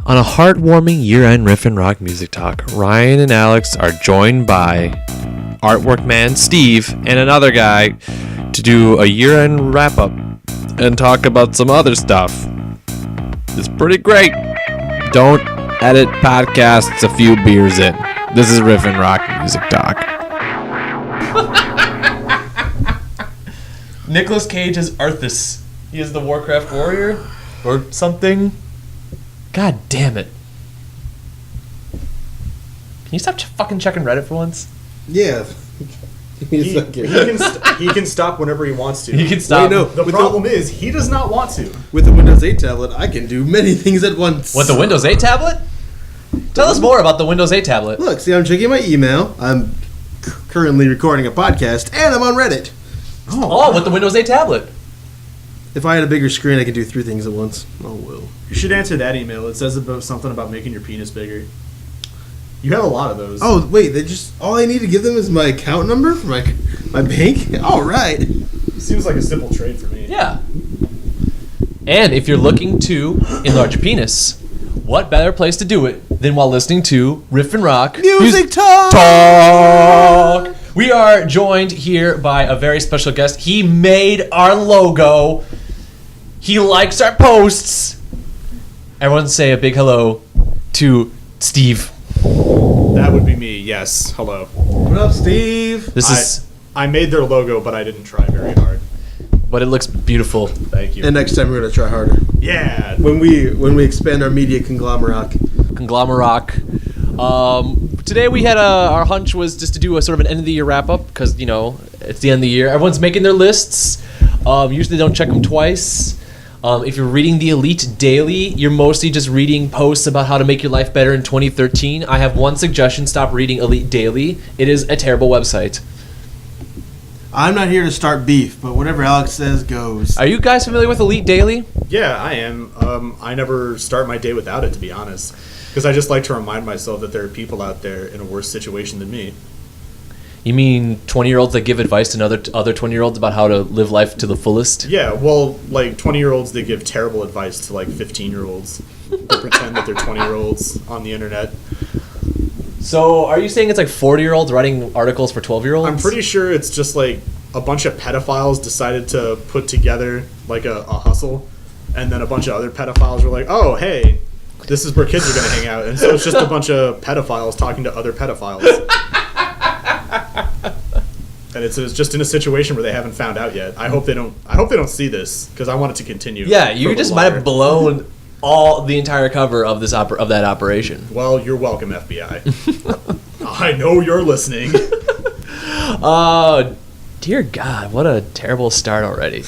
On a heartwarming year-end Riff and Rock music talk, Ryan and Alex are joined by artwork man Steve and another guy to do a year-end wrap-up and talk about some other stuff. It's pretty great. Don't edit podcasts a few beers in. This is Riff and Rock music talk. Nicolas Cage is Arthas. He is the Warcraft warrior or something. God damn it. Can you stop fucking checking Reddit for once? Yeah. He can stop whenever he wants to. He can stop. Wait, no, the problem is he does not want to. With the Windows 8 tablet, I can do many things at once. What, the Windows 8 tablet? Tell us more about the Windows 8 tablet. Look, see, I'm checking my email. I'm currently recording a podcast, and I'm on Reddit. Oh, with the Windows 8 tablet. If I had a bigger screen, I could do 3 things at once. Oh, well. You should answer that email. It says about something about making your penis bigger. You have a lot of those. Oh, wait, all I need to give them is my account number for my bank? All right. Seems like a simple trade for me. Yeah. And if you're looking to enlarge your penis, what better place to do it than while listening to Riff and Rock Music Talk! We are joined here by a very special guest. He made our logo. He likes our posts. Everyone say a big hello to Steve. That would be me, yes. Hello. What up, Steve? I made their logo, but I didn't try very hard. But it looks beautiful. Thank you. And next time we're going to try harder. Yeah. When we expand our media conglomerate. Today we had our hunch was just to do a sort of an end of the year wrap up because it's the end of the year. Everyone's making their lists. Usually they don't check them twice. If you're reading the Elite Daily, you're mostly just reading posts about how to make your life better in 2013. I have one suggestion: stop reading Elite Daily. It is a terrible website. I'm not here to start beef, but whatever Alex says goes. Are you guys familiar with Elite Daily? Yeah, I am. I never start my day without it, to be honest. Because I just like to remind myself that there are people out there in a worse situation than me. You mean 20-year-olds that give advice to other 20-year-olds about how to live life to the fullest? Yeah, well, like 20-year-olds that give terrible advice to like 15-year-olds that pretend that they're 20-year-olds on the internet. So are you saying it's like 40-year-olds writing articles for 12-year-olds? I'm pretty sure it's just like a bunch of pedophiles decided to put together like a hustle, and then a bunch of other pedophiles were like, oh, hey, this is where kids are going to hang out. And so it's just a bunch of pedophiles talking to other pedophiles. And it's just in a situation where they haven't found out yet. I hope they don't see this because I want it to continue. Yeah, you just might have blown the entire cover of that operation. Well, you're welcome, FBI. I know you're listening. Dear God, what a terrible start already.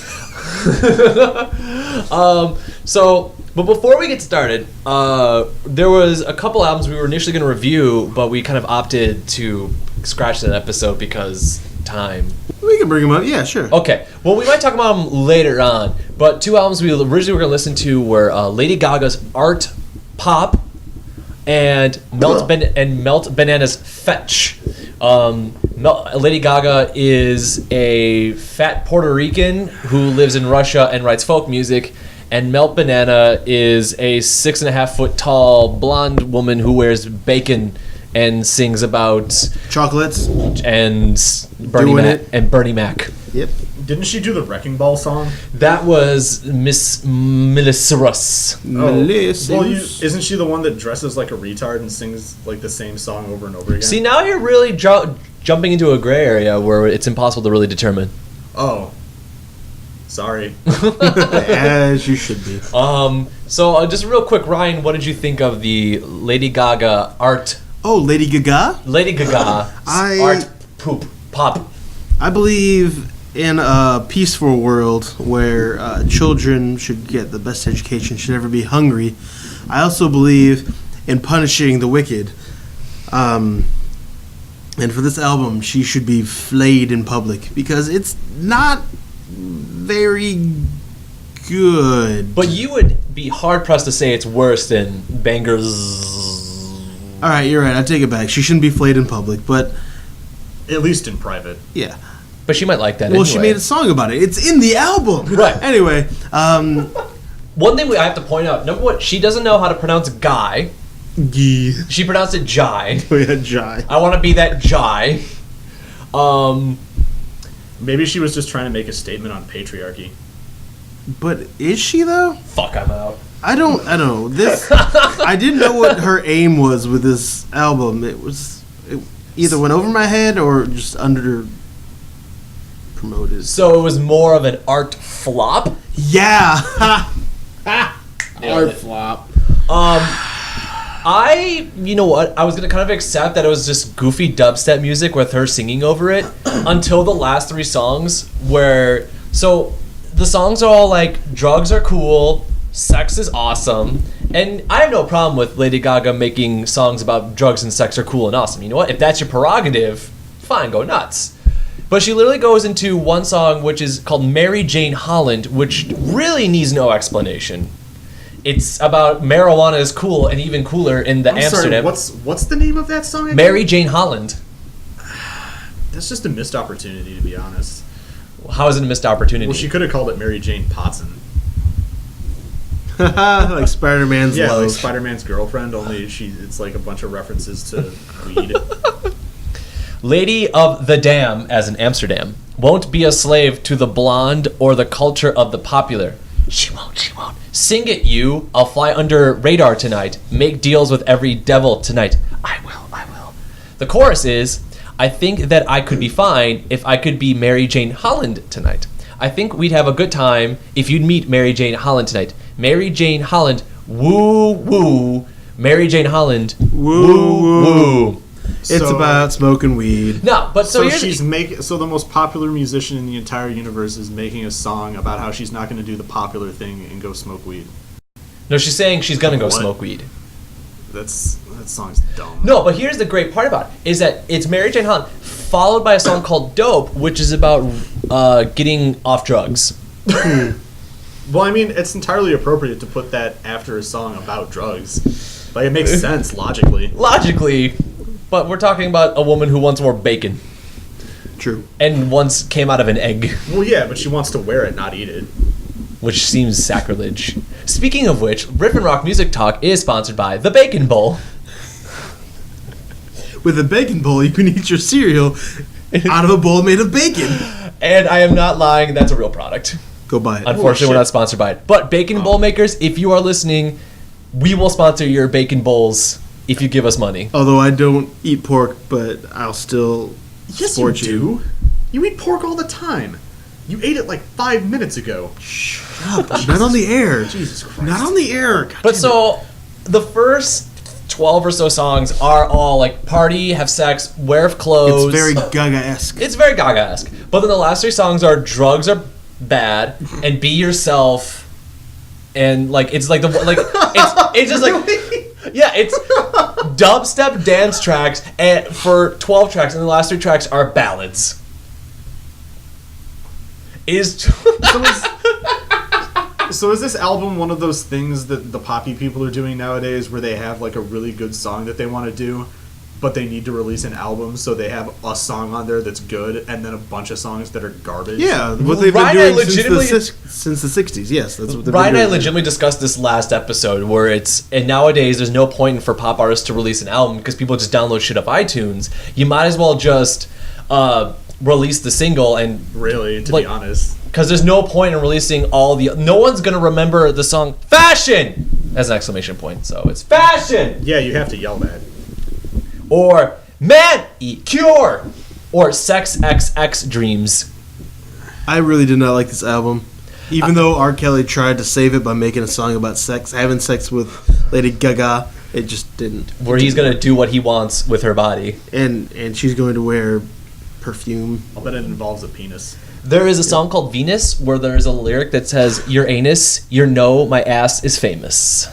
But before we get started, there was a couple albums we were initially going to review, but we kind of opted to scratch that episode because time. We can bring them up. Yeah, sure. Okay. Well, we might talk about them later on, but 2 albums we originally were going to listen to were Lady Gaga's ArtPop and Melt Banana's Fetch. Lady Gaga is a fat Puerto Rican who lives in Russia and writes folk music, and Melt Banana is a 6.5 foot tall blonde woman who wears bacon and sings about chocolates and Bernie Mac. Yep. Didn't she do the Wrecking Ball song? That was Miss Melissa Russ. Melissa. Well, isn't she the one that dresses like a retard and sings like the same song over and over again? See, now you're really jumping into a gray area where it's impossible to really determine. Oh. Sorry. As you should be. So just real quick, Ryan, what did you think of the Lady Gaga art? Oh, Lady Gaga? Lady Gaga art pop. I believe in a peaceful world where children should get the best education, should never be hungry. I also believe in punishing the wicked. And for this album, she should be flayed in public because it's not very good. But you would be hard-pressed to say it's worse than Bangers. All right, you're right. I take it back. She shouldn't be flayed in public, but... At least in private. Yeah. But she might like that Well, anyway. she made a song about it. It's in the album. Right. Anyway, one thing I have to point out, number one, she doesn't know how to pronounce guy. Yeah. She pronounced it jai. Oh yeah, Jai. I want to be that jai. Maybe she was just trying to make a statement on patriarchy. But is she though? Fuck, I'm out. I don't know. This I didn't know what her aim was with this album. It either went over my head or just under promoted. So it was more of an art flop. Yeah. Art flop. You know what? I was gonna kind of accept that it was just goofy dubstep music with her singing over it until the last 3 songs so the songs are all like, drugs are cool, sex is awesome, and I have no problem with Lady Gaga making songs about drugs and sex are cool and awesome. You know what? If that's your prerogative, fine, go nuts. But she literally goes into one song which is called Mary Jane Holland, which really needs no explanation. It's about marijuana is cool and even cooler in the Amsterdam. Sorry, what's the name of that song again? Mary Jane Holland. That's just a missed opportunity, to be honest. How is it a missed opportunity? Well, she could have called it Mary Jane Potson. Like Spider-Man's love. Like Spider-Man's girlfriend, only it's like a bunch of references to weed. Lady of the Dam, as in Amsterdam, won't be a slave to the blonde or the culture of the popular. She won't. Sing it, you. I'll fly under radar tonight. Make deals with every devil tonight. I will. The chorus is, I think that I could be fine if I could be Mary Jane Holland tonight. I think we'd have a good time if you'd meet Mary Jane Holland tonight. Mary Jane Holland, woo woo. Mary Jane Holland, woo woo. It's about smoking weed. No, but so the most popular musician in the entire universe is making a song about how she's not going to do the popular thing and go smoke weed. No, she's saying she's gonna go smoke weed. That song's dumb. No, but here's the great part about it, is that it's Mary Jane Holland followed by a song called Dope, which is about getting off drugs. Well, I mean, it's entirely appropriate to put that after a song about drugs. Like, it makes sense logically. But we're talking about a woman who once wore bacon. True. And once came out of an egg. Well, yeah, but she wants to wear it, not eat it. Which seems sacrilege. Speaking of which, Riff and Rock Music Talk is sponsored by The Bacon Bowl. With a bacon bowl, you can eat your cereal out of a bowl made of bacon. And I am not lying, that's a real product. Go buy it. Unfortunately, we're not sponsored by it. But bacon bowl makers, if you are listening, we will sponsor your bacon bowls if you give us money. Although I don't eat pork, but I'll still support you. You eat pork all the time. You ate it like 5 minutes ago. Shut up. Not on the air. Jesus Christ. Not on the air. God But so, the first 12 or so songs are all like party, have sex, wear clothes. It's very Gaga-esque. It's very Gaga-esque. But then the last 3 songs are drugs are bad and be yourself. And like it's like it's just like yeah, it's dubstep dance tracks and for 12 tracks, and the last 3 tracks are ballads. So is this album one of those things that the poppy people are doing nowadays, where they have like a really good song that they want to do, but they need to release an album, so they have a song on there that's good and then a bunch of songs that are garbage? Yeah, what they've been doing since the 60s. Yes, that's what they've been doing. Ryan and I legitimately discussed this last episode, where and nowadays there's no point for pop artists to release an album because people just download shit off iTunes. You might as well just release the single and be honest, because there's no point in releasing no one's gonna remember the song Fashion as an exclamation point, so it's Fashion. Yeah, you have to yell that. Or Man Eat Cure or Sex XX Dreams. I really did not like this album, even though R. Kelly tried to save it by making a song about having sex with Lady Gaga. It just didn't. Where he's gonna do what he wants with her body, and she's going to wear perfume. I'll bet it involves a penis. There is a song called Venus where there is a lyric that says, "Your anus, my ass is famous."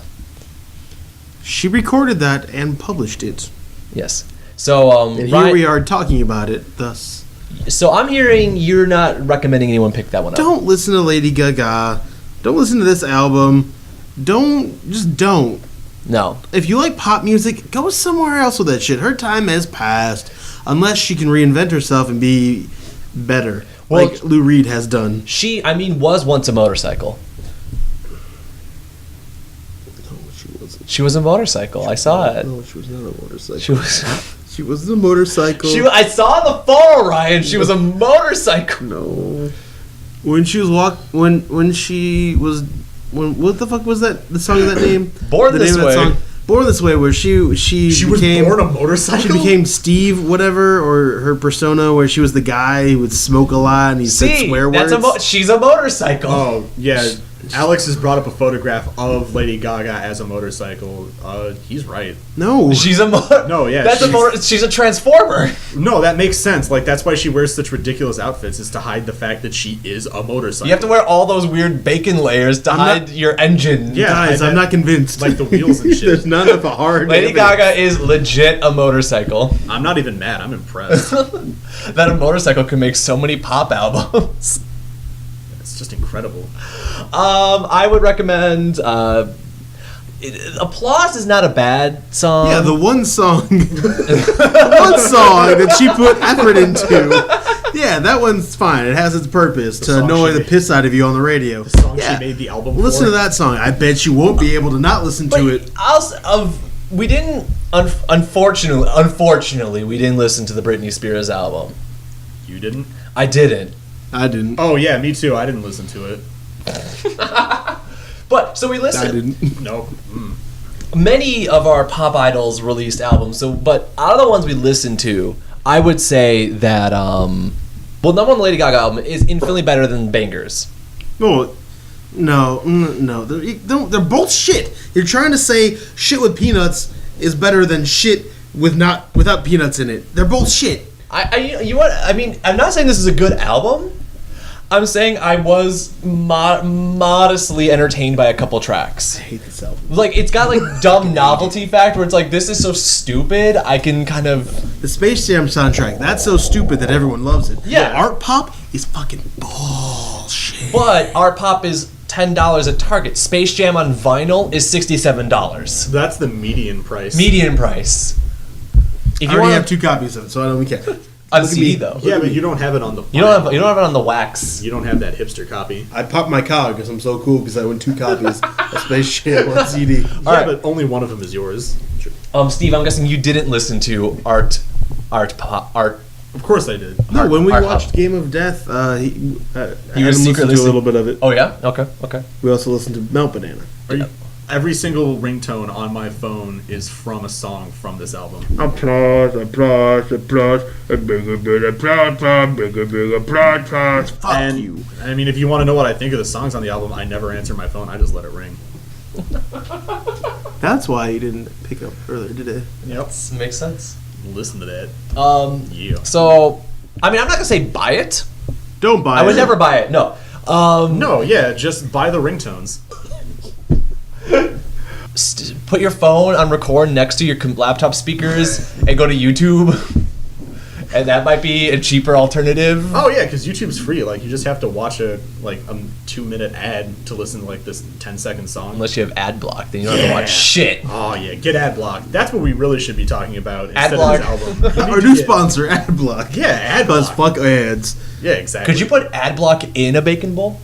She recorded that and published it. Yes. So and here we are talking about it. Thus. So I'm hearing you're not recommending anyone pick that one up. Don't listen to Lady Gaga. Don't listen to this album. Don't. No. If you like pop music, go somewhere else with that shit. Her time has passed. Unless she can reinvent herself and be better. Well, like Lou Reed has done. She, was once a motorcycle. She was a motorcycle. I saw it. No, she was not a motorcycle. She was. She was a motorcycle. I saw the photo, Ryan. She was a motorcycle. No. When she was what the fuck was that? The song of that name? Born This Way. Born This Way, where she became, was born a motorcycle. She became Steve, whatever, or her persona, where she was the guy who would smoke a lot and he said swear words. She's a motorcycle. Oh yeah, Alex has brought up a photograph of Lady Gaga as a motorcycle. He's right. No, she's a no, yeah, she's a transformer. No, that makes sense. Like that's why she wears such ridiculous outfits, is to hide the fact that she is a motorcycle. You have to wear all those weird bacon layers to hide your engine. Yeah, guys, I'm not convinced. Like the wheels and shit. There's none of a hard. Lady Gaga is legit a motorcycle. I'm not even mad. I'm impressed. That a motorcycle can make so many pop albums. It's just incredible. I would recommend. Applause is not a bad song. Yeah, the one song that she put effort into. Yeah, that one's fine. It has its purpose to annoy the piss out of you on the radio. The song she made the album for. Listen to that song. I bet you won't be able to not listen to it. We didn't. Unfortunately, we didn't listen to the Britney Spears album. You didn't? I didn't. I didn't. Oh yeah, me too. I didn't listen to it. But so we listened. I didn't. No. Many of our pop idols released albums. But out of the ones we listened to, I would say that number one Lady Gaga album is infinitely better than Bangers. No. They're both shit. You're trying to say shit with peanuts is better than shit without peanuts in it. They're both shit. I mean, I'm not saying this is a good album. I'm saying I was modestly entertained by a couple tracks. I hate this album. Like, it's got like dumb novelty factor where it's like, this is so stupid, I can kind of... The Space Jam soundtrack, that's so stupid that everyone loves it. Yeah. ArtPop is fucking bullshit. But ArtPop is $10 at Target. Space Jam on vinyl is $67. That's the median price. Median price. If you already have 2 copies of it, so I don't care. On CD though. Yeah, but you don't have it on the. You don't have it on the wax. You don't have that hipster copy. I popped my cog because I'm so cool because I won 2 copies of Space Jam on CD. Yeah, but only one of them is yours. Steve, I'm guessing you didn't listen to art. Of course I did. No, when we watched Game of Death, he was secretly a little bit of it. Oh yeah. Okay. We also listened to Melt Banana. Every single ringtone on my phone is from a song from this album. Applause. Fuck you. I mean, if you want to know what I think of the songs on the album, I never answer my phone. I just let it ring. That's why you didn't pick up earlier today. Yep. Makes sense. Listen to that. Yeah. So, I mean, I'm not gonna say buy it. Don't buy it. I would never buy it. No. No. Yeah. Just buy the ringtones. Put your phone on record next to your laptop speakers and go to YouTube, and that might be a cheaper alternative. Oh yeah, because YouTube's free. Like you just have to watch a 2-minute ad to listen to like this 10-second song. Unless you have ad block, then you don't have to watch shit. Oh yeah, get ad block. That's what we really should be talking about instead block. of this album. Our new sponsor, ad block. Yeah, ad block. Because fuck ads. Yeah, exactly. Could you put ad block in a bacon bowl?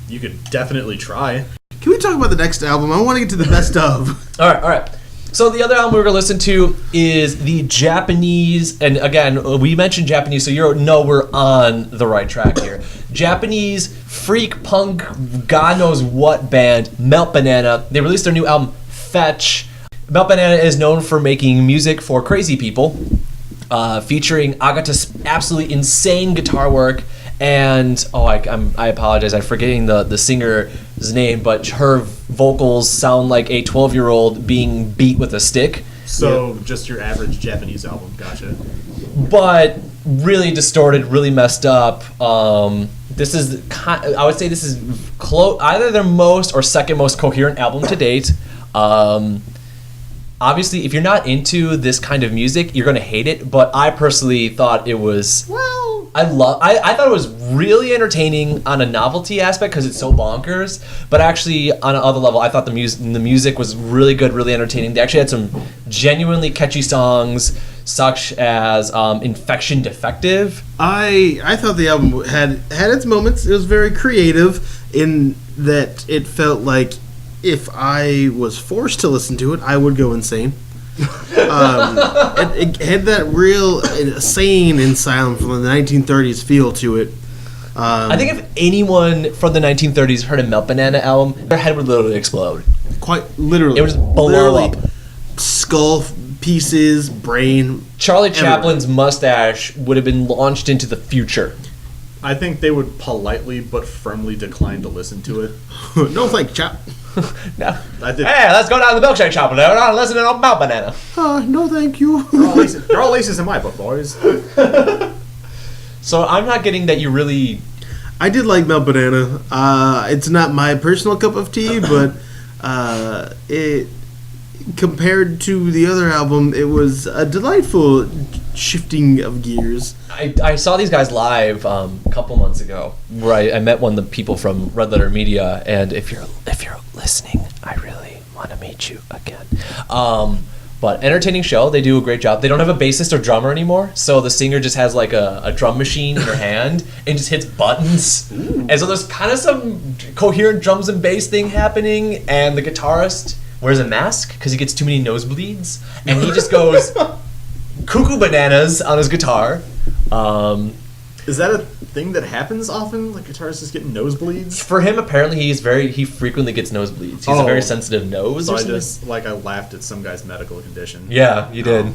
You could definitely try. Can we talk about the next album? I want to get to the best of. All right. So the other album we're going to listen to is the Japanese, and again, we mentioned Japanese, so we're on the right track here. Japanese freak punk, God knows what band, Melt Banana. They released their new album, Fetch. Melt Banana is known for making music for crazy people, featuring Agata's absolutely insane guitar work. And I apologize, I'm forgetting the singer's name, but her vocals sound like a 12-year-old being beat with a stick. So just your average Japanese album, gotcha. But really distorted, really messed up. This is I would say this is either their most or second most coherent album to date. Obviously, if you're not into this kind of music, you're gonna hate it. But I personally thought it was. I thought it was really entertaining on a novelty aspect because it's so bonkers, but actually on another level, I thought the music was really good, really entertaining. They actually had some genuinely catchy songs, such as "Infection Defective." I thought the album had its moments. It was very creative in that it felt like if I was forced to listen to it, I would go insane. It had that real sane asylum from the 1930s feel to it. I think if anyone from the 1930s heard a Melt Banana album, their head would literally explode. Quite literally. It would just blow up. Skull pieces, brain. Charlie everywhere. Chaplin's mustache would have been launched into the future. I think they would politely but firmly decline to listen to it. No, thank Chap. No. I think Hey, let's go down to the milkshake shop and listen to Melt Banana. No, thank you. they're all laces in my book, boys. So I'm not getting that you really... I did like Melt Banana. It's not my personal cup of tea, but it compared to the other album, it was a delightful shifting of gears. I saw these guys live a couple months ago, where I met one of the people from Red Letter Media, and if you're listening, I really want to meet you again. But entertaining show, they do a great job. They don't have a bassist or drummer anymore, so the singer just has like a drum machine in her hand and just hits buttons. Ooh. And so there's kind of some coherent drums and bass thing happening, and the guitarist wears a mask because he gets too many nosebleeds, and he just goes cuckoo bananas on his guitar. Is that a thing that happens often? Like guitarists just getting nosebleeds? For him, apparently, he frequently gets nosebleeds. He's a very sensitive nose. So or I something. just I laughed at some guy's medical condition. Yeah, you did.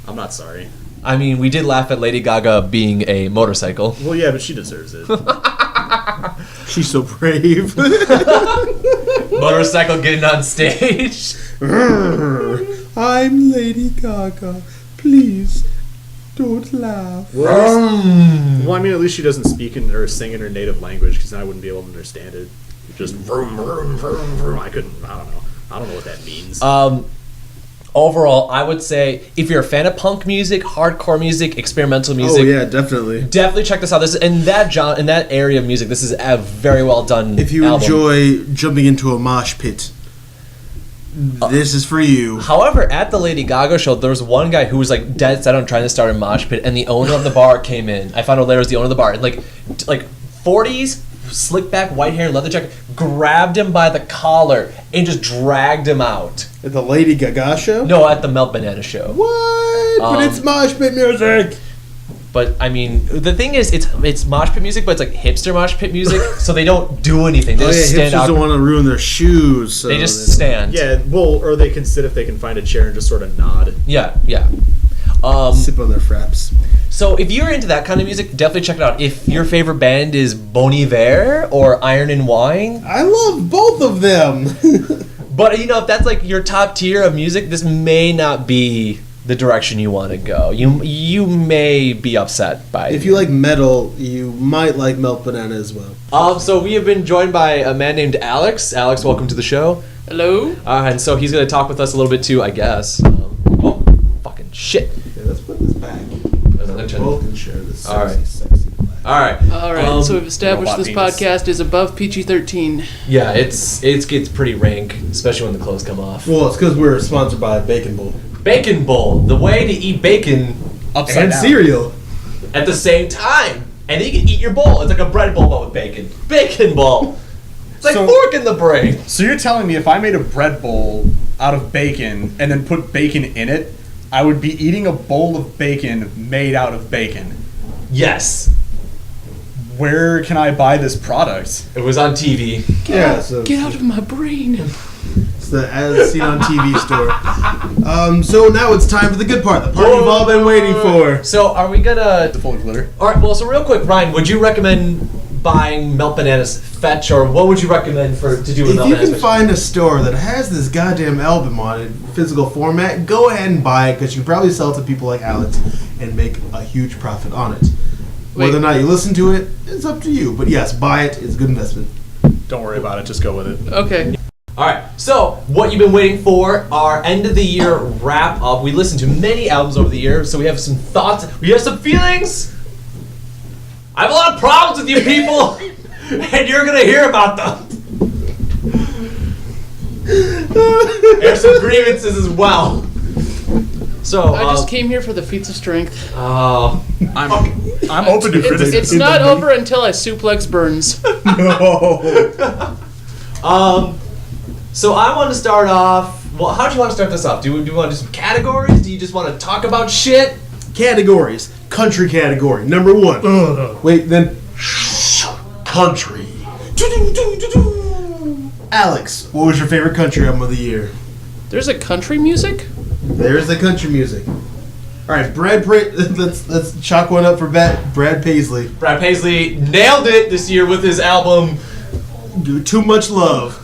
I'm not sorry. I mean, we did laugh at Lady Gaga being a motorcycle. Well, yeah, but she deserves it. She's so brave. Motorcycle getting on stage. I'm Lady Gaga. Please don't laugh. Well, I mean, at least she doesn't speak in or sing in her native language, because then I wouldn't be able to understand it. Just vroom, vroom, vroom, vroom. I don't know. I don't know what that means. Overall, I would say if you're a fan of punk music, hardcore music, experimental music, Oh yeah, definitely. definitely check this out. This is in that area of music. This is a very well done. If you album. enjoy jumping into a mosh pit, this is for you. However, at the Lady Gaga show, there was one guy who was like dead set on trying to start a mosh pit, and the owner of the bar came in. I found out later it was the owner of the bar, and like 40s, slick back, white hair, leather jacket, grabbed him by the collar and just dragged him out. At the Lady Gaga show? No, at the Melt Banana show. What? But it's mosh pit music. But I mean, the thing is, it's mosh pit music, but it's like hipster mosh pit music, so they don't do anything. They just stand hipsters out. don't want to ruin their shoes. So They just stand. yeah, well, or they can sit if they can find a chair and just sort of nod. Yeah. Sip on their fraps. So if you're into that kind of music, definitely check it out. If your favorite band is Bon Iver or Iron and Wine, I love both of them. but if that's like your top tier of music, this may not be the direction you want to go. You may be upset by it. If you like metal, you might like Melt Banana as well. So we have been joined by a man named Alex. Alex, welcome to the show. Hello. And so he's going to talk with us a little bit too, I guess. Fucking shit. Okay, let's put this back. Both can share this sexy glass. All right. So we've established robot this penis. podcast is above PG-13. Yeah, it gets pretty rank, especially when the clothes come off. Well, it's because we're sponsored by Bacon Bowl. Bacon Bowl, the way to eat bacon Upside And down. cereal. at the same time. And then you can eat your bowl. It's like a bread bowl, but with bacon. Bacon bowl. It's like So- fork in the brain. So you're telling me if I made a bread bowl out of bacon and then put bacon in it, I would be eating a bowl of bacon made out of bacon. Yes. Where can I buy this product? It was on TV. Yeah, so Get out of my brain. it's the as seen on TV store. So now it's time for the good part, the part we've all been waiting for. So are we gonna... The full glitter. Alright, well, so real quick, Ryan, would you recommend buying Melt Banana's Fetch, or what would you recommend to do with If Melt you Banana's can Fetch? find a store that has this goddamn album on it, physical format, go ahead and buy it, because you can probably sell it to people like Alex and make a huge profit on it. Whether or not you listen to it, it's up to you. But yes, buy it. It's a good investment. Don't worry about it. Just go with it. Okay. Alright, so what you've been waiting for, our end of the year wrap up. We listened to many albums over the year, so we have some thoughts, we have some feelings. I have a lot of problems with you people, and you're gonna hear about them. There's some grievances as well. So, I just came here for the feats of strength. I'm open to criticism. It's not over until I suplex Burns. So I want to start off. Well, how do you want to start this off? Do you want to do some categories? Do you just want to talk about shit? Categories. Country category. Number 1. Wait, then. Country. Alex, what was your favorite country album of the year? There's a country music? There's the country music. All right, let's chalk one up for Brad Paisley. Brad Paisley nailed it this year with his album Too Much Love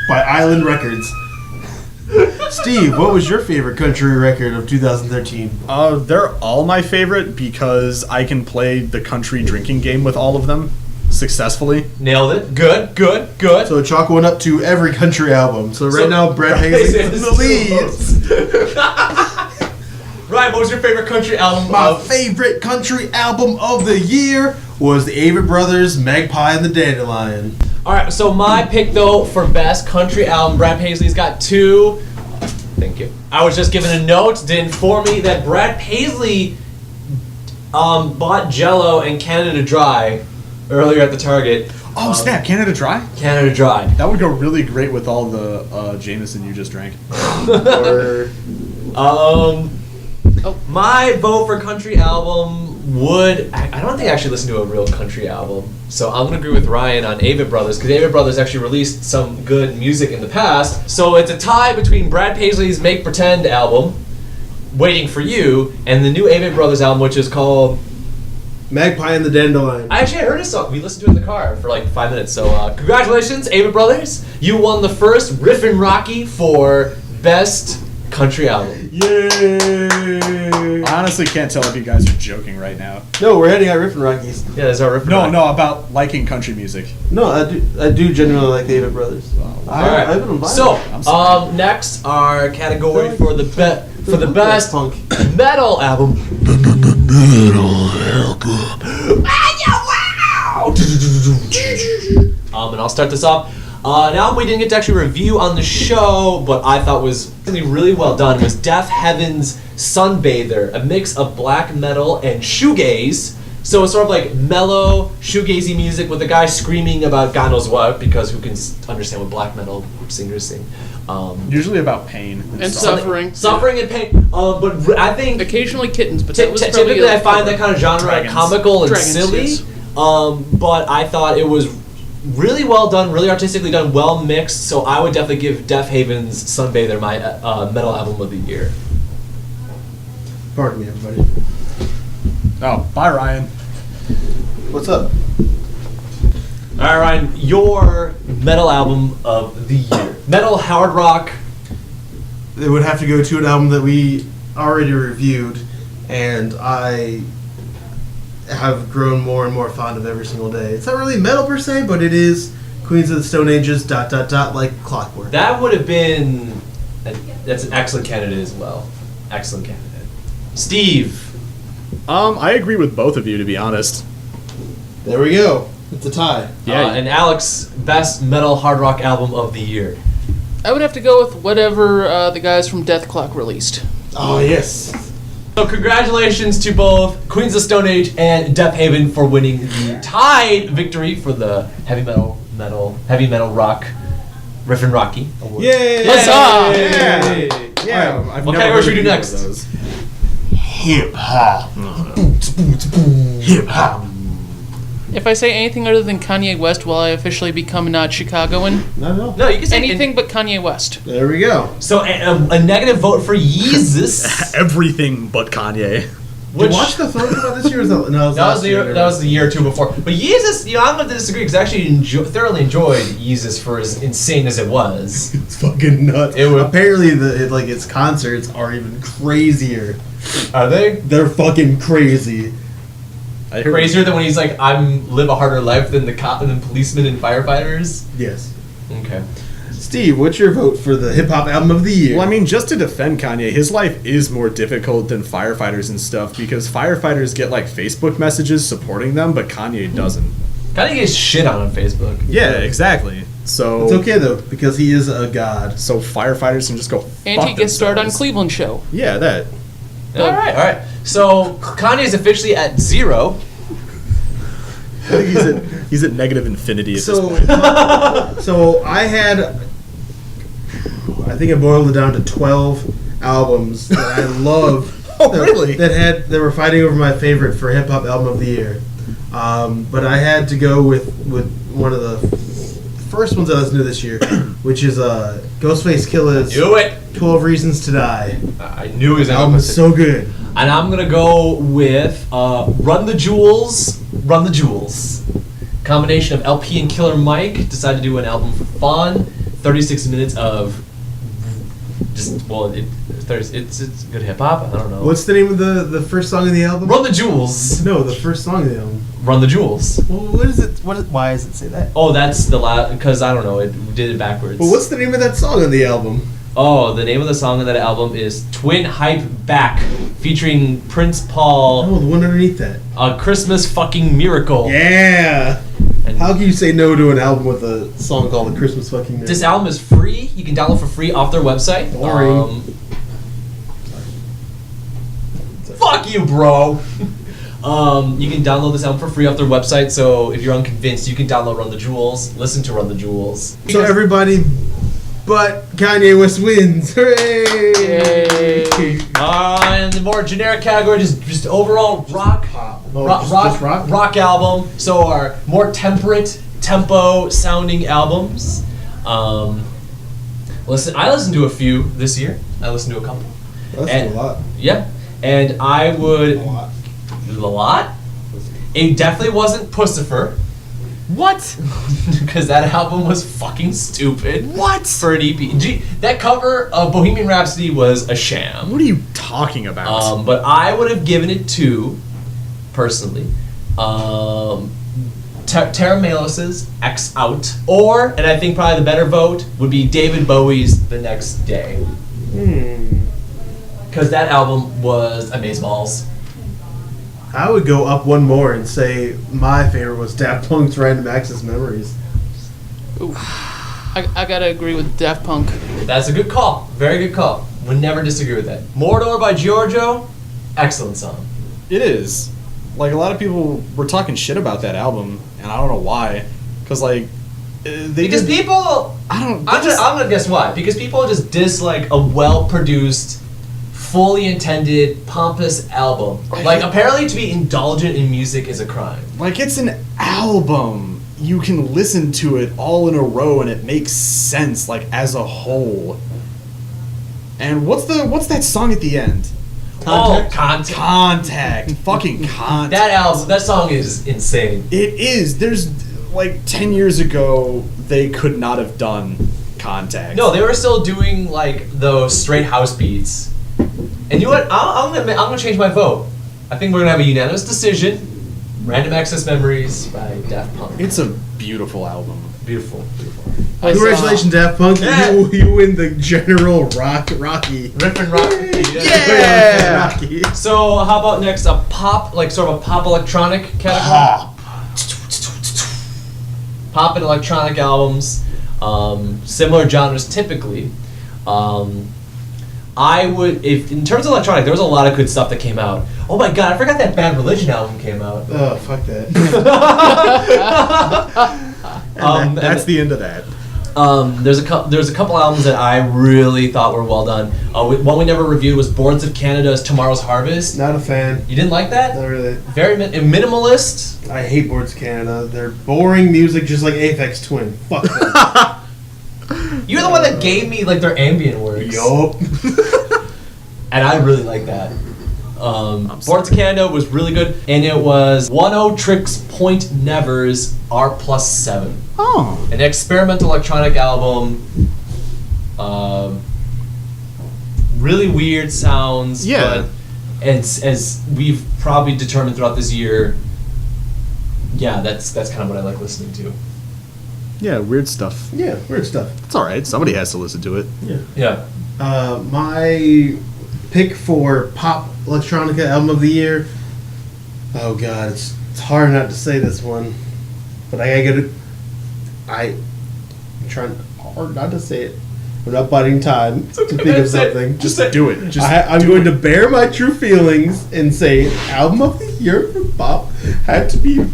by Island Records. Steve, what was your favorite country record of 2013? They're all my favorite because I can play the country drinking game with all of them successfully. Nailed it. Good. So chalk one up to every country album. So right now, Brad Paisley is in the lead. Ryan, what was your favorite country album? My favorite country album of the year was the Avett Brothers' Magpie and the Dandelion. Alright, so my pick though for best country album, Brad Paisley's got 2. Thank you. I was just given a note to inform me that Brad Paisley bought Jell-O and Canada Dry earlier at the Target. Oh snap! Canada Dry. Canada Dry. That would go really great with all the Jameson you just drank. My vote for country album would... I don't think I actually listened to a real country album. So I'm going to agree with Ryan on Avett Brothers, because Avett Brothers actually released some good music in the past. So it's a tie between Brad Paisley's Make Pretend album, Waiting for You, and the new Avett Brothers album, which is called... Magpie and the Dandelion. I heard this song. We listened to it in the car for like 5 minutes. So congratulations, Avett Brothers. You won the first Riff and Rocky for Best Country Album. Yay! I honestly can't tell if you guys are joking right now. No, we're heading out Riff and Rockies. Yeah, there's our Riff and Rocky. No, about liking country music. No, I do genuinely like the Avett Brothers. Alright. I've been So, next, our category for the best punk metal album. And I'll start this off. Now we didn't get to actually review on the show, but I thought was really well done, was Deaf Heaven's Sunbather, a mix of black metal and shoegaze. So it's sort of like mellow, shoegazy music with a guy screaming about God knows what, because who can understand what black metal singers sing? Usually about pain And suffering. Suffering and pain. But I think... Occasionally kittens, but that was probably typically I find cover. that kind of genre Dragons. comical and Dragons, silly. yes. But I thought it was really well done, really artistically done, well mixed. So I would definitely give Deaf Heaven's Sunbather my metal album of the year. Pardon me, everybody. Oh, bye Ryan. What's up? All right, Ryan, your metal album of the year. Metal, hard rock. It would have to go to an album that we already reviewed, and I have grown more and more fond of every single day. It's not really metal per se, but it is Queens of the Stone Ages ... like clockwork. That would have been... That's an excellent candidate as well. Excellent candidate. Steve. I agree with both of you, to be honest. There we go. It's a tie. Yeah. And Alex, best metal hard rock album of the year. I would have to go with whatever the guys from Death Clock released. Oh, yes. So congratulations to both Queens of Stone Age and Deaf Heaven for winning the tied victory for the heavy metal rock Riff and Rocky award. Yay! Huzzah! Yeah. I've Okay, never what heard should we do of next? those. Hip hop. Hip hop. If I say anything other than Kanye West, will I officially become not Chicagoan? No. No, you can say Anything but Kanye West. There we go. So a negative vote for Yeezus. Everything but Kanye. Did you watch the film come out this year? Or was that, no, That was the year or two before. But Yeezus, I'm going to disagree because I actually thoroughly enjoyed Yeezus for as insane as it was. It's fucking nuts. Apparently, its concerts are even crazier. Are they? They're fucking crazy. Crazier than when he's like, live a harder life than the cop and then policemen and firefighters? Yes. Okay. Steve, what's your vote for the hip hop album of the year? Well, I mean, just to defend Kanye, his life is more difficult than firefighters and stuff because firefighters get like Facebook messages supporting them, but Kanye doesn't. Kanye gets shit on Facebook. Yeah, exactly. So it's okay though because he is a god. So firefighters can just go. And fuck he gets starred on themselves. Cleveland Show. Yeah, that. All right. So Kanye's officially at 0. I think he's at He's at negative infinity at So, this point. so I think I boiled it down to 12 albums that I love. Oh, really? That were fighting over my favorite for hip hop album of the year. But I had to go with one of the first ones I listened to this year, which is Ghostface Killah's Do it. 12 Reasons to Die. I knew his Album is so good. And I'm gonna go with Run the Jewels. Run the Jewels. Combination of LP and Killer Mike decided to do an album for fun. 36 minutes of just it's good hip hop. I don't know. What's the name of the first song of the album? Run the Jewels. No, the first song of the album. Run the Jewels. Well, what is it? Why does it say that? Oh, that's the last because I don't know. It did it backwards. Well, what's the name of that song on the album? Oh, the name of the song on that album is Twin Hype Back, featuring Prince Paul. Oh, the one underneath that. A Christmas Fucking Miracle. Yeah. And How can you say no to an album with a song called "The Christmas Fucking Miracle"? this album is free. You can download for free off their website. Boring. Fuck you, bro. You can download this album for free off their website. So if you're unconvinced, you can download Run the Jewels. Listen to Run the Jewels. So everybody but Kanye West wins. Hooray! In the more generic category, just overall rock, rock album. So our more temperate tempo sounding albums. I listened to a few this year. I listened to a couple. That's a lot. Yeah, and I would A lot. a lot. It definitely wasn't Pussifer. What? Because that album was fucking stupid. What? For an EP. That cover of Bohemian Rhapsody was a sham. What are you talking about? But I would have given it to, personally, Terra Melis's X Out. Or, and I think probably the better vote, would be David Bowie's The Next Day. Because that album was amazeballs. I would go up one more and say my favorite was Daft Punk's Random Access Memories. Ooh. I gotta agree with Daft Punk. That's a good call. Very good call. Would never disagree with that. Mordor by Giorgio, excellent song. It is. Like, a lot of people were talking shit about that album, and I don't know why. Because, like, Because people, I'm gonna guess why. Because people just dislike a well-produced, fully intended, pompous album. Like, apparently to be indulgent in music is a crime. Like, it's an album. You can listen to it all in a row and it makes sense, like, as a whole. And what's that song at the end? Contact. Fucking Contact. That song is insane. It is. There's, like, 10 years ago, they could not have done Contact. No, they were still doing, like, those straight house beats. And you know what? I'm gonna change my vote. I think we're gonna have a unanimous decision. Random Access Memories by Daft Punk. It's a beautiful album. Beautiful. Congratulations, Daft Punk. Yeah. You win the general Rocky. Riff and Rock. Yeah! Rocky. So how about next a pop, like sort of a pop electronic category? Pop and electronic albums, similar genres typically. I would, if in terms of electronic, there was a lot of good stuff that came out. Oh my god, I forgot that Bad Religion album came out. Oh, fuck that. That's the end of that. There's a couple albums that I really thought were well done. One we never reviewed was Boards of Canada's Tomorrow's Harvest. Not a fan. You didn't like that? Not really. Very minimalist. I hate Boards Canada. They're boring music just like Aphex Twin. Fuck them. You're the one that gave me like their ambient works. Yup. And I really like that. Boards of Canada was really good, and it was 10 Tricks Point Never's R+7. Oh. An experimental electronic album. Really weird sounds. Yeah. But as we've probably determined throughout this year, yeah, that's kind of what I like listening to. Yeah, weird stuff. Yeah, weird stuff. It's alright. Somebody has to listen to it. Yeah. Yeah. My pick for pop electronica album of the year. Oh god, it's hard not to say this one, but I'm trying hard not to say it. I'm not biding time to think of something. Just do it. I'm going to bear my true feelings and say album of the year for pop had to be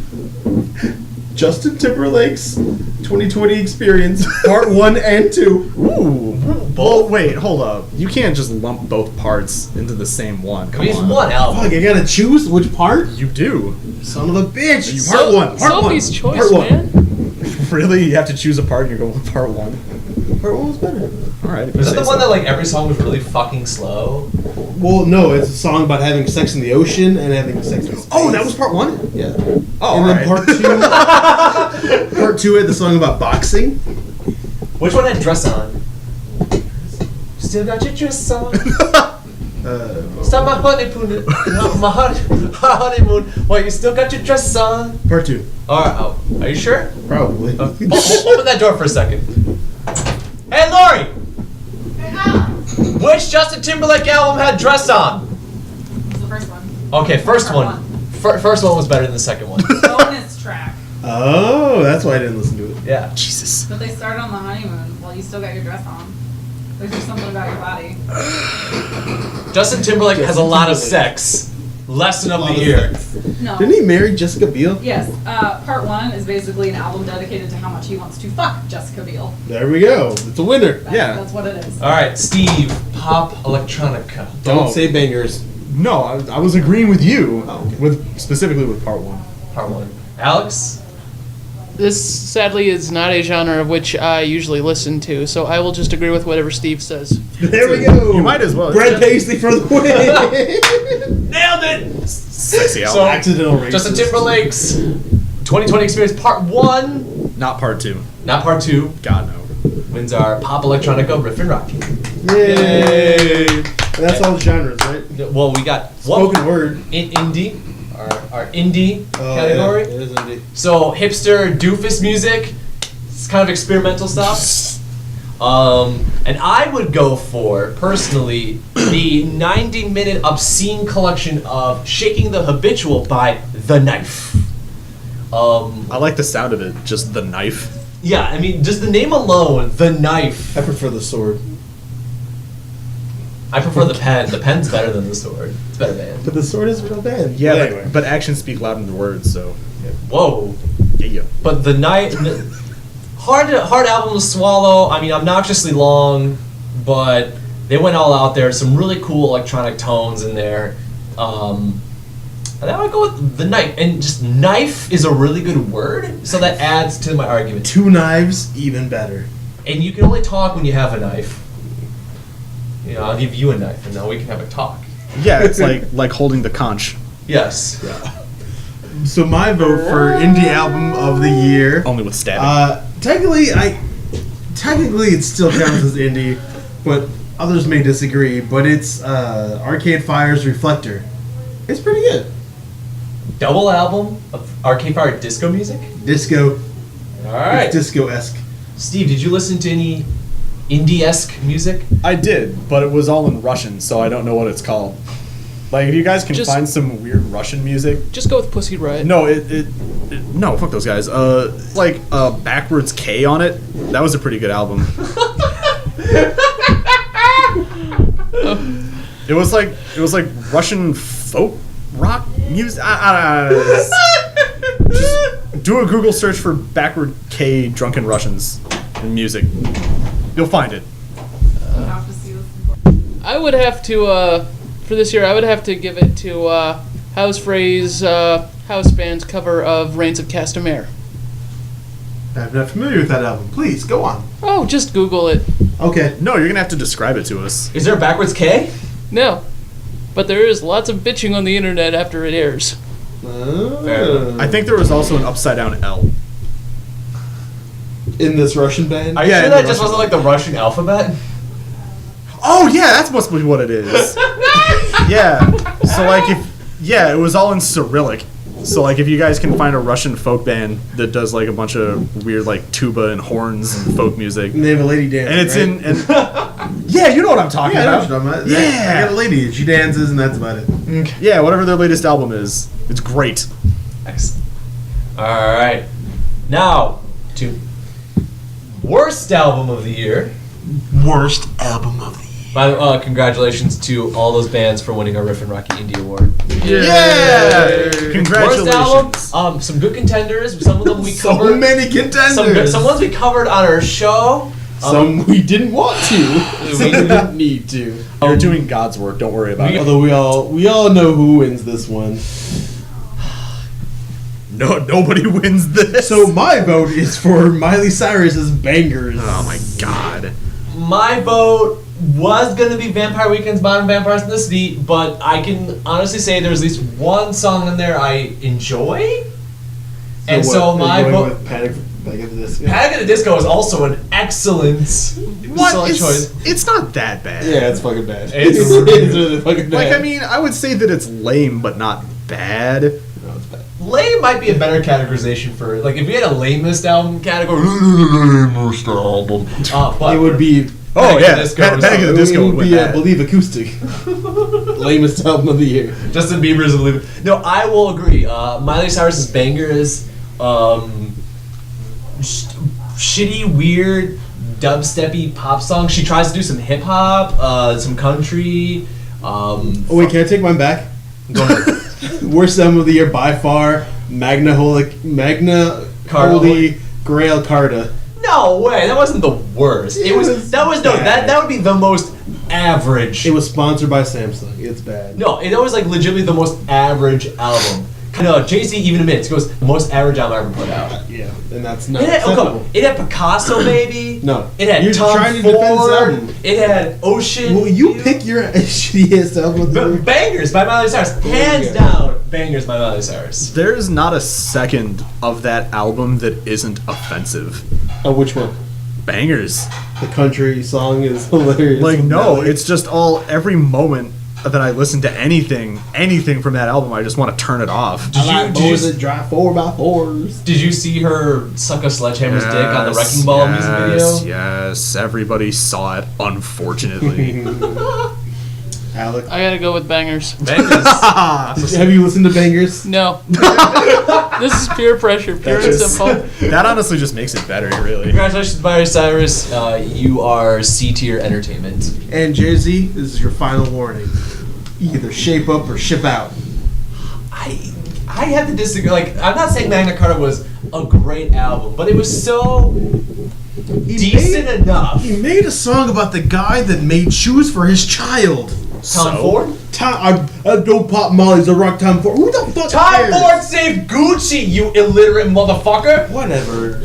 Justin Timberlake's 2020 Experience, Part 1 and 2. Ooh. Well, wait, hold up. You can't just lump both parts into the same one. Come It's on. one album. Fuck, I gotta choose which part? You do. Son of a bitch! Part one. Sophie's choice, Part one. man. Really? You have to choose a part and you're going with part 1? Part 1 was better. Alright. Is that the one that like every song was really fucking slow? Well, no, it's a song about having sex in the ocean and having sex in space. Oh, that was part 1? Yeah. Oh, and then alright. part 2 had the song about boxing. Which one had Dress On? Still got your dress on. Stop my honeymoon. My honeymoon. Why you still got your dress on? Part 2. All right. Oh, are you sure? Probably. Open that door for a second. Hey, Lori. Which Justin Timberlake album had Dress On? It's the first one. Okay, first Part one. First one was better than the second one. Bonus track. Oh, that's why I didn't listen to it. Yeah. Jesus. But they started on the honeymoon while you still got your dress on. There's just something about your body. Justin Timberlake has a lot of sex. Lesson of the year. No. Didn't he marry Jessica Biel? Yes. Part 1 is basically an album dedicated to how much he wants to fuck Jessica Biel. There we go. It's a winner. That's what it is. All right, Steve. Pop electronica. Don't say bangers. No, I was agreeing with you. Oh, okay. Specifically with part 1. Part 1. Alex. This sadly is not a genre of which I usually listen to, so I will just agree with whatever Steve says. There we go. You might as well. Brad Paisley for the win. Nailed it. Sexy So, album. Accidental racist. Justin Timberlake's 2020 Experience Part 1, Not part 2. not Part 2, God, no. wins our Pop Electronica Riff and Rocky. Yay. And that's all the genres, right? Well, we got Spoken word. in indie, our indie Oh, category. Yeah, it is indeed. So hipster doofus music, it's kind of experimental stuff. And I would go for, personally, the 90-minute obscene collection of Shaking the Habitual by The Knife. I like the sound of it. Just the knife. Yeah, I mean, just the name alone, The Knife. I prefer the sword. I prefer the pen. The pen's better than the sword. It's better band. But the sword is real bad. Yeah, But but, anyway. but actions speak louder than words, so. Whoa. Yeah. But The Knife... Hard album to swallow. I mean, obnoxiously long, but they went all out there. Some really cool electronic tones in there. And I would go with The Knife. And just knife is a really good word, so that adds to my argument. 2 knives, even better. And you can only talk when you have a knife. You know, I'll give you a knife, and now we can have a talk. Yeah, it's like holding the conch. Yes. So my vote for indie album of the year. Only with stabbing. Technically it still counts as indie, but others may disagree. But it's Arcade Fire's Reflector. It's pretty good. Double album of Arcade Fire disco music? Disco. All right. It's disco-esque. Steve, did you listen to any indie-esque music? I did, but it was all in Russian, so I don't know what it's called. Like, if you guys can Just- find some weird Russian music. Just go with Pussy Riot. No, no, fuck those guys. Like, backwards K on it. That was a pretty good album. It was like Russian folk rock music. Just do a Google search for backward K drunken Russians in music. You'll find it. You have to see this. I would have to, for this year, I would have to give it to House Frey's house band's cover of Reigns of Castamere. I'm not familiar with that album. Please, go on. Oh, just Google it. Okay. No, you're gonna have to describe it to us. Is there a backwards K? No. But there is lots of bitching on the internet after it airs. I think there was also an upside down L. In this Russian band? Are you Yeah, sure in that the just Russian- wasn't like the Russian alphabet? Oh yeah, that's must be what it is. Yeah. So like it was all in Cyrillic. So like if you guys can find a Russian folk band that does like a bunch of weird like tuba and horns and folk music. And they have a lady dance. And it's right? yeah, you know what I'm talking Yeah, I know about. what you're talking about. Yeah. I got a lady, and she dances, and that's about it. Yeah, whatever their latest album is. It's great. Excellent. All right. Now, to worst album of the year. Worst album of the By the way, congratulations to all those bands for winning our Riff and Rocky Indie Award. Yeah! Worst Congratulations. album, some good contenders. Some of them we So covered. many contenders. Some ones we covered on our show. Some we didn't want to. Some we didn't need to. You're doing God's work. Don't worry about it. Although we all know who wins this one. No, nobody wins this. So my vote is for Miley Cyrus's Bangers. Oh my God. My vote was going to be Vampire Weekend's Modern Vampires in the City, but I can honestly say there's at least one song in there I enjoy. And so my vote... Panic at the Disco. Panic at the Disco is also an excellent select choice. It's not that bad. Yeah, it's fucking bad. It's really fucking bad. Like, I mean, I would say that it's lame, but not bad. No, it's bad. Lame might be a better categorization for... Like, if we had a lamest album category... lamest album. But It would be... Oh, Panic at yeah. the Disco Panic at the It Disco would would be, win I that. believe, Acoustic. Lamest album of the year. Justin Bieber's a leader. No, I will agree. Miley Cyrus's Bangers, shitty, weird, dubsteppy pop songs. She tries to do some hip hop, some country. Oh wait, can I take mine back? Go ahead. Worst album of the year by far, Magna Carta. Holy Grail Carta. No way, that wasn't the worst. It was bad. that would be the most average. It was sponsored by Samsung. It's bad. No, that was like legitimately the most average album. No, Jay-Z even admits, he goes, the most average album I ever put out. Yeah, and that's not It had, acceptable. it had Picasso, baby. No. It had You're Tom trying to defend this Ford. album. It had Ocean. Will you View. pick your shittiest album of the year? Bangers by Miley Cyrus. Hands go. down, Bangers by Miley Cyrus. There's not a second of that album that isn't offensive. Oh, which one? Bangers. The country song is hilarious. Like, no, Nelly. it's just every moment that I listen to anything from that album, I just want to turn it off. I like boys that drive 4x4s. Did you see her suck a sledgehammer's dick on the Wrecking Ball music video? Yes, everybody saw it, unfortunately. Alec, I gotta go with Bangers. Bangers. have you listened to Bangers? No. This is peer pressure, pure and simple. That honestly just makes it better, really. Congratulations, Miley Cyrus. You are C-tier entertainment. And Jay-Z, this is your final warning. Either shape up or ship out. I have to disagree. Like, I'm not saying Magna Carta was a great album, but it was so decent enough. He made a song about the guy that made shoes for his child. Tom Ford? I don't pop mollies, I rock Tom Ford. Who the fuck Tom cares? Ford saved Gucci, you illiterate motherfucker! Whatever.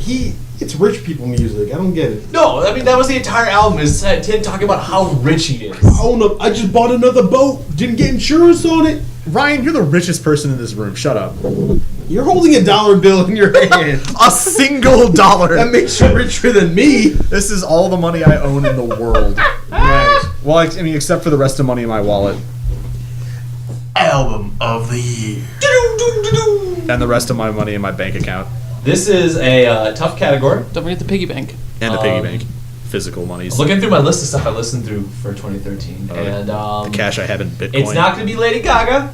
It's rich people music. I don't get it. No, I mean, that was the entire album, is Tim talking about how rich he is. I just bought another boat. Didn't get insurance on it. Ryan, you're the richest person in this room. Shut up. You're holding a dollar bill in your hand. A single dollar. That makes you richer than me. This is all the money I own in the world. Right. Well, I mean, except for the rest of money in my wallet. Album of the year. And the rest of my money in my bank account. This is a tough category. Don't forget the piggy bank. And the piggy bank. Physical monies. Looking through my list of stuff I listened through for 2013, and The cash I have in Bitcoin. it's not going to be Lady Gaga,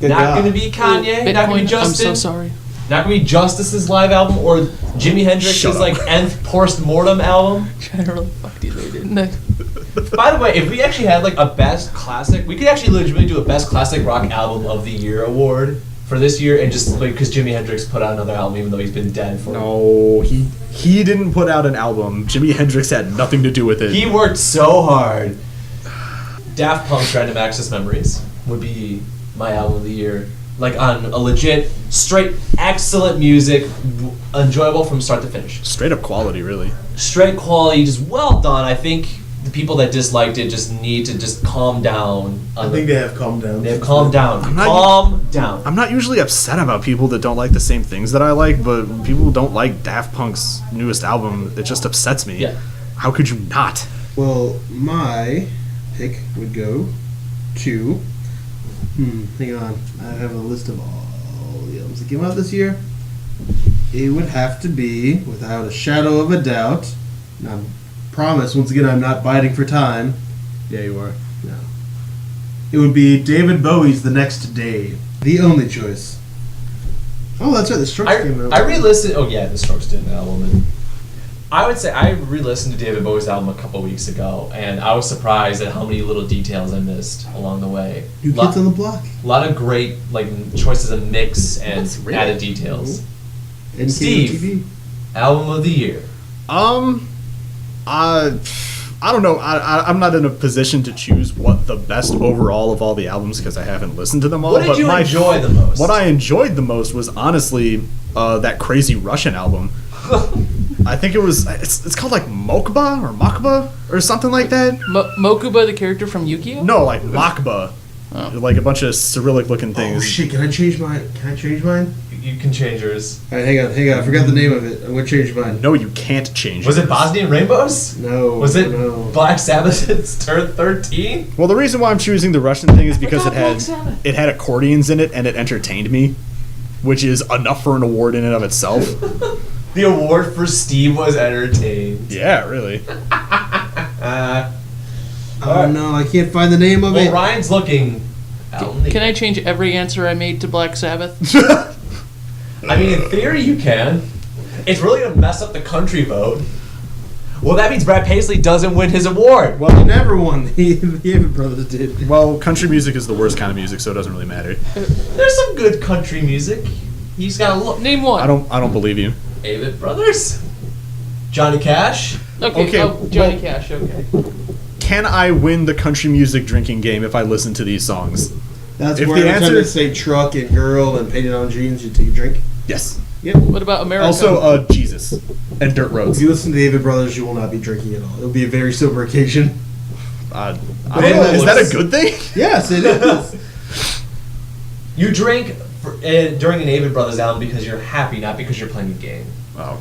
Good not job. going to be Kanye, not going to be Bitcoin, I'm Justin, so sorry. not going to be Justice's live album or Jimi Hendrix's Shut up. like nth post-mortem album. I really fucked you there, didn't I? By the way, if we actually had like a best classic, we could actually legitimately do a best classic rock album of the year award for this year, and just like because Jimi Hendrix put out another album even though he's been dead for. No, he didn't put out an album. Jimi Hendrix had nothing to do with it. He worked so hard. Daft Punk's Random Access Memories would be my album of the year. Like on a legit, straight, excellent music, enjoyable from start to finish. Straight up quality, really. Straight quality, just well done. I think the people that disliked it just need to just calm down. I think they have calmed down. They've calmed down. not- Calm down. I'm not usually upset about people that don't like the same things that I like, but when people don't like Daft Punk's newest album, it just upsets me. Yeah. How could you not? Well, my pick would go to. Hang on. I have a list of all the albums that came out this year. It would have to be, without a shadow of a doubt, and I promise, once again, I'm not biting for time. Yeah, you are. No. It would be David Bowie's The Next Day. The only choice. Oh, that's right. The Strokes came out. I re-listened. Oh yeah, the Strokes did an album. And I would say I re-listened to David Bowie's album a couple weeks ago, and I was surprised at how many little details I missed along the way. New Kids on the Block. A lot of great choices of mix and That's really added details. And Steve, album of the year. I don't know. I'm not in a position to choose what the best overall of all the albums because I haven't listened to them all. What did you enjoy the most? What I enjoyed the most was honestly that Crazy Russian album. I think it's called like Mokba or Makba or something like that. Mokuba, the character from Yu-Gi-Oh? No, like Makba. Like a bunch of Cyrillic looking things. Oh shit! Can I change mine? You can change yours. All right, hang on. I forgot the name of it. I'm gonna change mine. No, you can't change. Was yours. it Bosnian Rainbows? No. Was it No. Black Sabbath's Turn 13? Well, the reason why I'm choosing the Russian thing is because Black Sabbath. it had accordions in it and it entertained me, which is enough for an award in and of itself. The award for Steve was entertained. Yeah, really. Oh no, I can't find the name of Well, it. Ryan's looking. Can I change every answer I made to Black Sabbath? I mean, in theory, you can. It's really gonna mess up the country vote. Well, that means Brad Paisley doesn't win his award. Well, he never won. The Avett Brothers did. Well, country music is the worst kind of music, so it doesn't really matter. There's some good country music. You just gotta look. Name one. I don't believe you. Avett Brothers, Johnny Cash. Okay, Johnny well- Cash, okay. Can I win the country music drinking game if I listen to these songs? That's If where the every time answer- they say truck and girl and painted on jeans, you take a drink. Yes. Yep. What about America? Also, Jesus and Dirt Roads. If you listen to the Avett Brothers, you will not be drinking at all. It'll be a very sober occasion. I don't know. Is that a good thing? Yes, it is. You drink during an Avett Brothers album because you're happy, not because you're playing a game. Oh.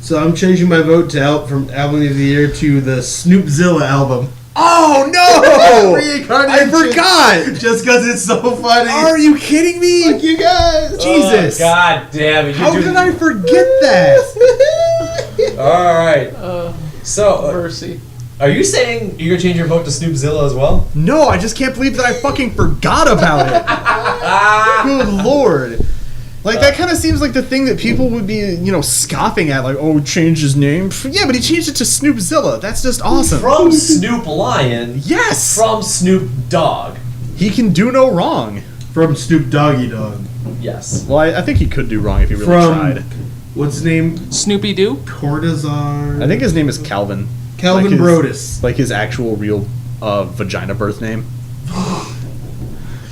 So I'm changing my vote to from album of the year to the Snoopzilla album. Oh no! Reincarnation. I forgot. Just because it's so funny. Are you kidding me? Fuck you guys. Jesus. Oh, God damn it! How did I forget that? All right. So, Mercy. are you saying you're gonna change your vote to Snoopzilla as well? No, I just can't believe that I fucking forgot about it. Good lord. Like, that kind of seems like the thing that people would be, scoffing at. Like, oh, change his name. Yeah, but he changed it to Snoopzilla. That's just awesome. From Snoop Lion. Yes! From Snoop Dogg. He can do no wrong. From Snoop Doggy Dog. Yes. Well, I think he could do wrong if he really From tried. what's his name? Snoopy Doo? Cortazar. I think his name is Calvin. Calvin Like his- Brodus. Like his actual real vagina birth name.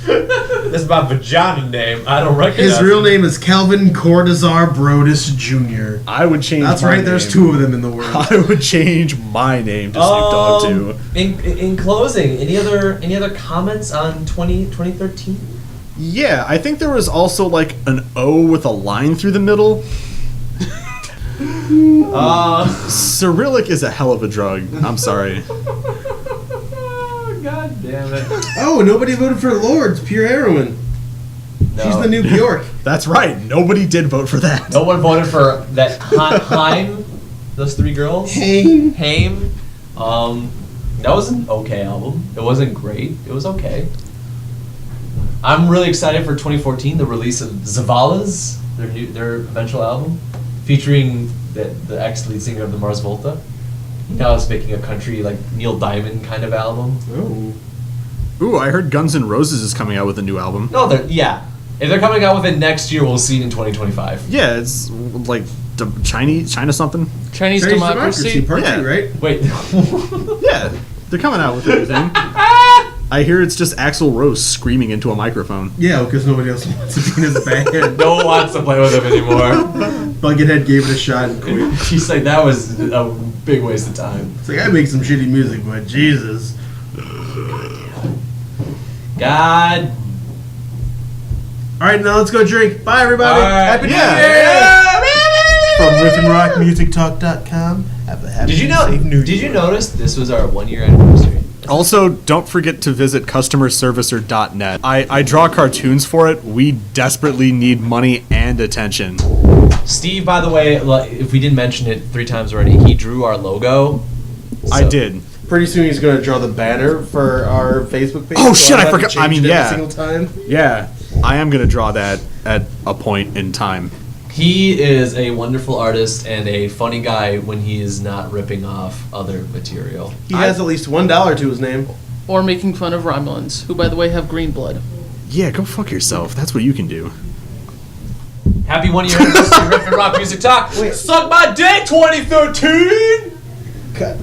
That's my vagina name. I don't recognize. His real name is Calvin Cortazar Brodus Jr. I would change That's my right. There's name. two of them in the world. I would change my name to Snoop Dogg too. In closing, any other comments on 2013? Yeah, I think there was also like an O with a line through the middle. Cyrillic is a hell of a drug. I'm sorry. God damn it. Oh, nobody voted for Lords. Pure heroin. No. She's the new Bjork. That's right. Nobody did vote for that. No one voted for that Haim. Those three girls. Haim. Haim. That was an okay album. It wasn't great. It was okay. I'm really excited for 2014, the release of Zavala's, their eventual album, featuring the ex-lead singer of the Mars Volta. Now it's making a country like Neil Diamond kind of album. Oh. Ooh, I heard Guns N' Roses is coming out with a new album. No, if they're coming out with it next year, we'll see it in 2025. Yeah, it's like China something. Chinese democracy. Part Yeah. two, right? Wait. Yeah, they're coming out with a new thing. I hear it's just Axl Rose screaming into a microphone. Yeah, because nobody else wants to be in his band. No one wants to play with him anymore. Buckethead gave it a shot and quit. He's like, that was a big waste of time. It's like, I make some shitty music, but Jesus. God. All right, now let's go drink. Bye, everybody. All right. Happy New Yeah. Year. From riffandrockmusictalk.com. Have a happy Did you safe New Year. Did you notice this was our 1-year anniversary? Also, don't forget to visit customerservicer.net. I draw cartoons for it. We desperately need money and attention. Steve, by the way, if we didn't mention it 3 times already, he drew our logo. I So- did. Pretty soon he's going to draw the banner for our Facebook page. Oh, so shit, I'll I have to forgot- change I mean, it yeah. every single time. Yeah, I am going to draw that at a point in time. He is a wonderful artist and a funny guy when he is not ripping off other material. He has at least $1 to his name. Or making fun of Romulans, who, by the way, have green blood. Yeah, go fuck yourself. That's what you can do. Happy 1 year anniversary, Riff and Rock Music Talk. Suck my dick, 2013! Cut.